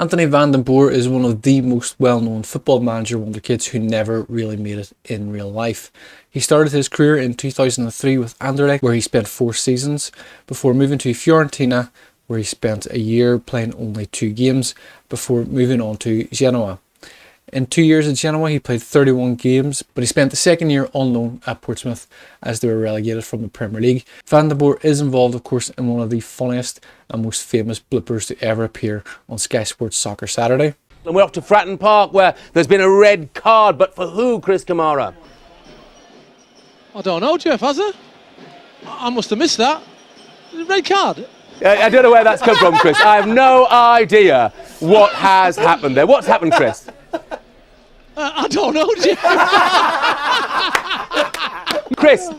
Anthony Vanden Borre is one of the most well-known football manager wonderkids who never really made it in real life. He started his career in 2003 with Anderlecht, where he spent 4 seasons, before moving to Fiorentina, where he spent a year playing only 2 games, before moving on to Genoa. In 2 years at Genoa, he played 31 games, but he spent the second year on loan at Portsmouth as they were relegated from the Premier League. Vanden Borre is involved, of course, in one of the funniest and most famous bloopers to ever appear on Sky Sports Soccer Saturday. And we're off to Fratton Park, where there's been a red card, but for who, Chris Kamara? I don't know, Jeff, has it? I must have missed that. Red card? I don't know where that's come from, Chris. I have no idea what has happened there. What's happened, Chris? I don't know, Jeff.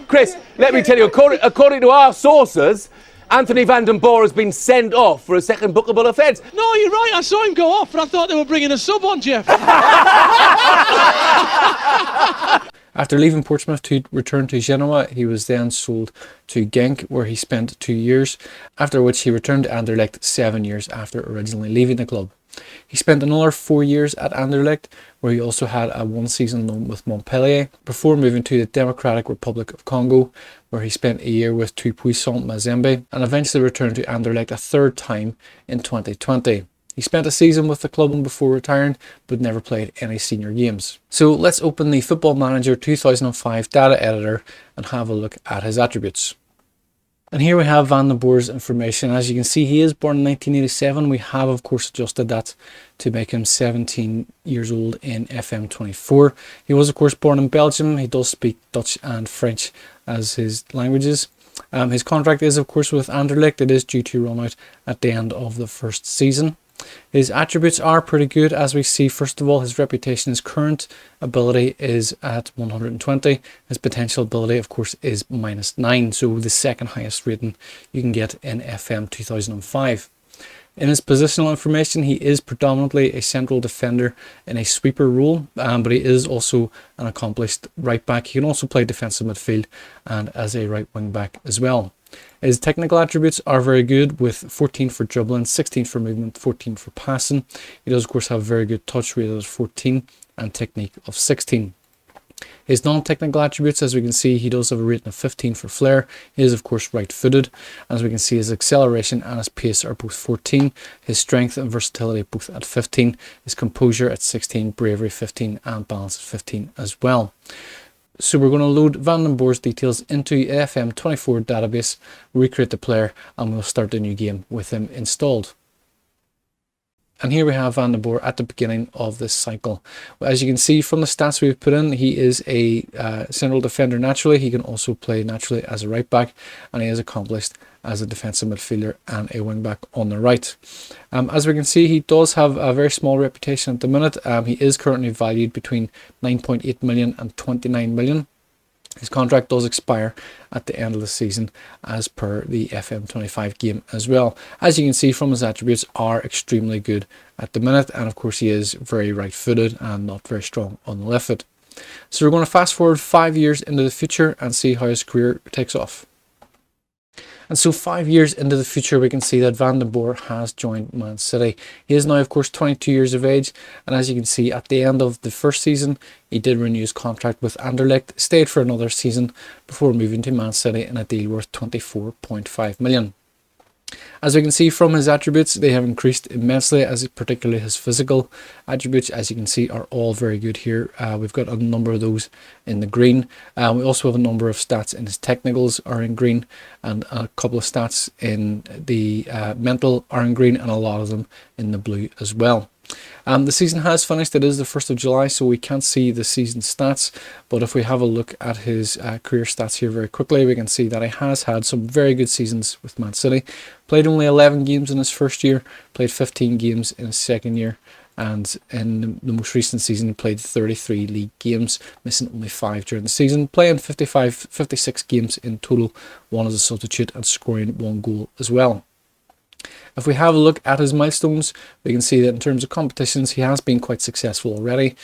Chris, let me tell you, according to our sources, Anthony Vanden Borre has been sent off for a second bookable offence. No, you're right, I saw him go off, but I thought they were bringing a sub on, Jeff. After leaving Portsmouth to return to Genoa, he was then sold to Genk, where he spent 2 years, after which he returned to Anderlecht 7 years after originally leaving the club. He spent another 4 years at Anderlecht, where he also had a 1-season loan with Montpellier, before moving to the Democratic Republic of Congo, where he spent a year with Tout-Puissant Mazembe, and eventually returned to Anderlecht a third time in 2020. He spent a season with the club before retiring, but never played any senior games. So let's open the Football Manager 2005 data editor and have a look at his attributes. And here we have Vanden Borre's information. As you can see, he is born in 1987. We have, of course, adjusted that to make him 17 years old in FM24. He was, of course, born in Belgium. He does speak Dutch and French as his languages. His contract is, of course, with Anderlecht. It is due to run out at the end of the first season. His attributes are pretty good. As we see, first of all, his reputation, his current ability is at 120. His potential ability, of course, is -9, so the second highest rating you can get in FM 2005. In his positional information, he is predominantly a central defender in a sweeper role, but he is also an accomplished right back. He can also play defensive midfield and as a right wing back as well. His technical attributes are very good, with 14 for dribbling, 16 for movement, 14 for passing. He does, of course, have very good touch, rated at 14, and technique of 16. His non-technical attributes, as we can see, he does have a rating of 15 for flair. He is, of course, right-footed. As we can see, his acceleration and his pace are both 14. His strength and versatility both at 15. His composure at 16, bravery 15, and balance at 15 as well. So we're going to load Vanden Borre's details into FM24 database, recreate the player, and we'll start the new game with him installed. And here we have Vanden Borre at the beginning of this cycle. As you can see from the stats we've put in, he is a central defender naturally. He can also play naturally as a right back, and he is accomplished as a defensive midfielder and a wing back on the right. As we can see, he does have a very small reputation at the minute. He is currently valued between 9.8 million and 29 million. His contract does expire at the end of the season, as per the FM25 game as well. As you can see from his attributes are extremely good at the minute, and of course he is very right-footed and not very strong on the left foot. So we're going to fast forward 5 years into the future and see how his career takes off. And so 5 years into the future, we can see that Vanden Borre has joined Man City. He is now, of course, 22 years of age. And as you can see, at the end of the first season, he did renew his contract with Anderlecht, stayed for another season before moving to Man City in a deal worth 24.5 million. As we can see from his attributes, they have increased immensely, as particularly his physical attributes, as you can see, are all very good here. We've got a number of those in the green. We also have a number of stats in his technicals are in green, and a couple of stats in the mental are in green, and a lot of them in the blue as well. The season has finished. It is the 1st of July, so we can't see the season stats, but if we have a look at his career stats here very quickly, we can see that he has had some very good seasons with Man City. Played only 11 games in his first year, played 15 games in his second year, and in the most recent season he played 33 league games, missing only 5 during the season, playing 56 games in total, 1 as a substitute, and scoring 1 goal as well. If we have a look at his milestones, we can see that in terms of competitions, he has been quite successful already.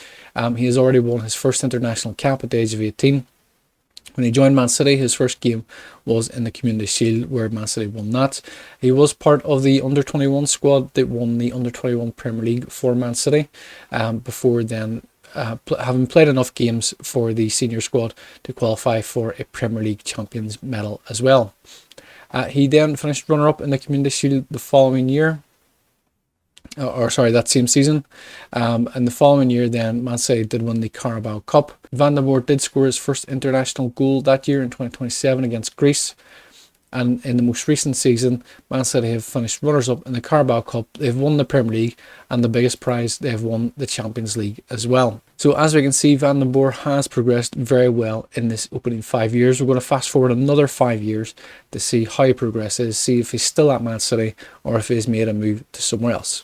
He has already won his first international cap at the age of 18. When he joined Man City, his first game was in the Community Shield, where Man City won that. He was part of the under-21 squad that won the under-21 Premier League for Man City, before then having played enough games for the senior squad to qualify for a Premier League Champions medal as well. He then finished runner-up in the Community Shield the following year, that same season. And the following year then, Man City did win the Carabao Cup. Vanden Borre did score his first international goal that year in 2027 against Greece. And in the most recent season, Man City have finished runners-up in the Carabao Cup. They've won the Premier League, and the biggest prize, they've won the Champions League as well. So as we can see, Vanden Borre has progressed very well in this opening 5 years. We're going to fast forward another 5 years to see how he progresses, see if he's still at Man City or if he's made a move to somewhere else.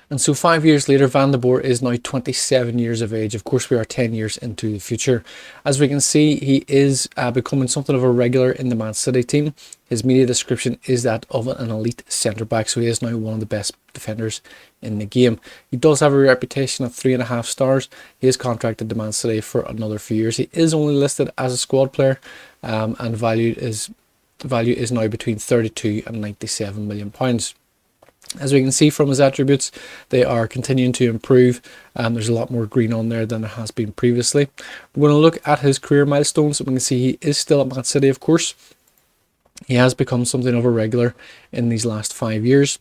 And so 5 years later, Vanden Borre is now 27 years of age. Of course, we are 10 years into the future. As we can see, he is becoming something of a regular in the Man City team. His media description is that of an elite centre-back, so he is now one of the best defenders in the game. He does have a reputation of 3.5 stars. He is contracted to Man City for another few years. He is only listed as a squad player, and value is now between 32 and 97 million pounds. As we can see from his attributes, they are continuing to improve. There's a lot more green on there than there has been previously. We're going to look at his career milestones. We can see he is still at Man City, of course. He has become something of a regular in these last 5 years,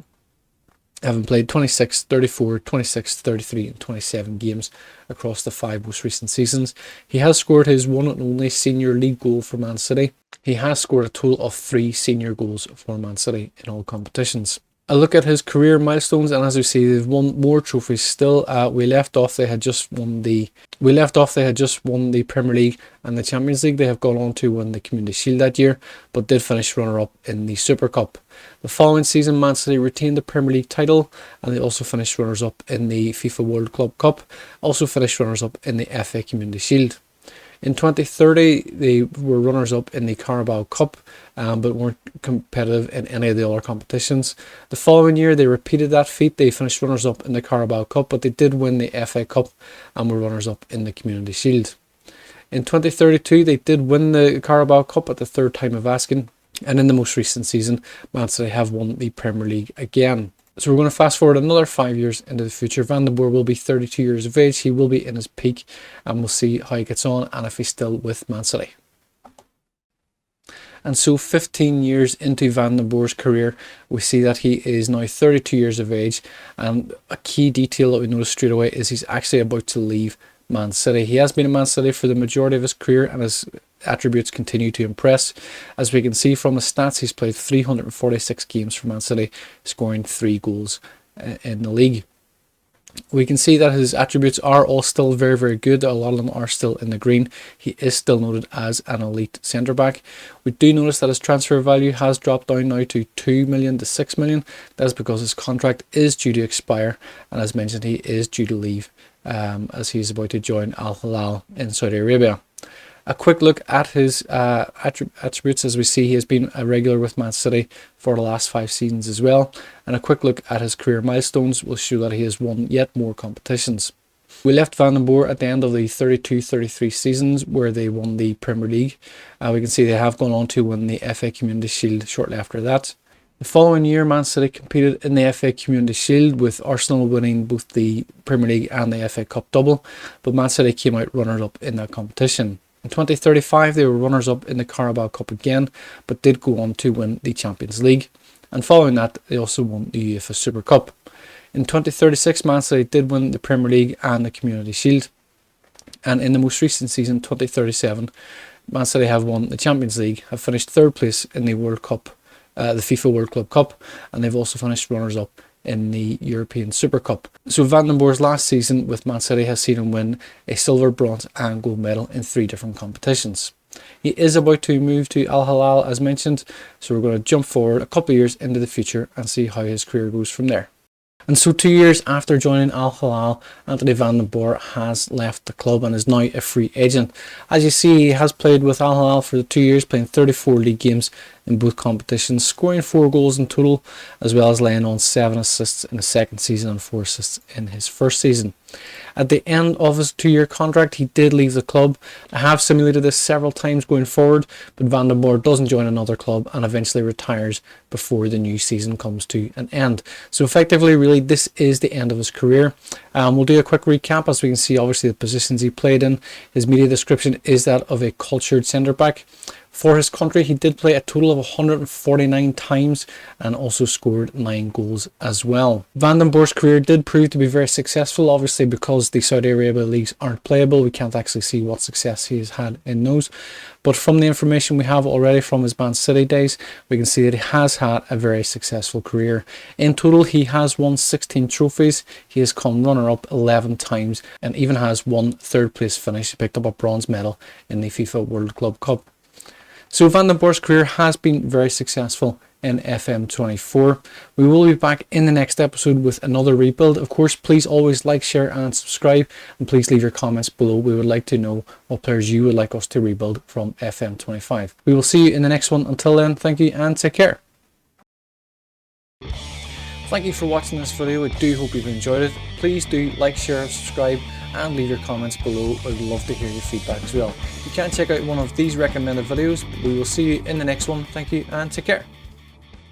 having played 26, 34, 26, 33 and 27 games across the 5 most recent seasons. He has scored his one and only senior league goal for Man City. He has scored a total of 3 senior goals for Man City in all competitions. A look at his career milestones, and as we see, they've won more trophies still. We left off they had just won the Premier League and the Champions League. They have gone on to win the Community Shield that year, but did finish runner-up in the Super Cup. The following season, Man City retained the Premier League title, and they also finished runners-up in the FIFA World Club Cup. Also finished runners-up in the FA Community Shield. In 2030, they were runners-up in the Carabao Cup, but weren't competitive in any of the other competitions. The following year, they repeated that feat. They finished runners-up in the Carabao Cup, but they did win the FA Cup and were runners-up in the Community Shield. In 2032, they did win the Carabao Cup at the third time of asking, and in the most recent season, Man City have won the Premier League again. So we're going to fast forward another 5 years into the future. Vanden Borre will be 32 years of age. He will be in his peak, and we'll see how he gets on and if he's still with Man City. And so 15 years into Vanden Borre's career, we see that he is now 32 years of age. And a key detail that we notice straight away is he's actually about to leave Man City. He has been in Man City for the majority of his career, and his attributes continue to impress. As we can see from his stats, he's played 346 games for Man City, scoring 3 goals in the league. We can see that his attributes are all still very, very good. A lot of them are still in the green. He is still noted as an elite centre-back. We do notice that his transfer value has dropped down now to 2 million to 6 million. That is because his contract is due to expire, and as mentioned, he is due to leave as he's about to join Al Hilal in Saudi Arabia. A quick look at his attributes. As we see, he has been a regular with Man City for the last 5 seasons as well. And a quick look at his career milestones will show that he has won yet more competitions. We left Vanden Borre at the end of the 32-33 seasons where they won the Premier League. We can see they have gone on to win the FA Community Shield shortly after that. The following year, Man City competed in the FA Community Shield, with Arsenal winning both the Premier League and the FA Cup double, but Man City came out runners-up in that competition. In 2035, they were runners-up in the Carabao Cup again, but did go on to win the Champions League. And following that, they also won the UEFA Super Cup. In 2036, Man City did win the Premier League and the Community Shield. And in the most recent season, 2037, Man City have won the Champions League, have finished 3rd place in the World Cup, the FIFA World Club Cup, and they've also finished runners-up in the European Super Cup. So Vanden Borre's last season with Man City has seen him win a silver, bronze and gold medal in 3 different competitions. He is about to move to Al Hilal, as mentioned, so we're going to jump forward a couple of years into the future and see how his career goes from there. And so 2 years after joining Al Hilal, Anthony Vanden Borre has left the club and is now a free agent. As you see, he has played with Al Hilal for the 2 years, playing 34 league games in both competitions, scoring 4 goals in total, as well as laying on 7 assists in the second season and 4 assists in his first season. At the end of his 2-year contract, he did leave the club. I have simulated this several times going forward, but Vanden Borre doesn't join another club and eventually retires before the new season comes to an end. So effectively, really, this is the end of his career. We'll do a quick recap. As we can see, obviously the positions he played in. His media description is that of a cultured centre-back. For his country, he did play a total of 149 times and also scored 9 goals as well. Vanden Borre's career did prove to be very successful, obviously because the Saudi Arabia leagues aren't playable. We can't actually see what success he has had in those. But from the information we have already from his Man City days, we can see that he has had a very successful career. In total, he has won 16 trophies. He has come runner-up 11 times and even has one 3rd place finish. He picked up a bronze medal in the FIFA World Club Cup. So Vanden Borre's career has been very successful in FM24. We will be back in the next episode with another rebuild. Of course, please always like, share and subscribe, and please leave your comments below. We would like to know what players you would like us to rebuild from FM25. We will see you in the next one. Until then, thank you and take care. Thank you for watching this video. I do hope you've enjoyed it. Please do like, share, subscribe and leave your comments below. I'd love to hear your feedback as well. You can check out one of these recommended videos. We will see you in the next one. Thank you and take care.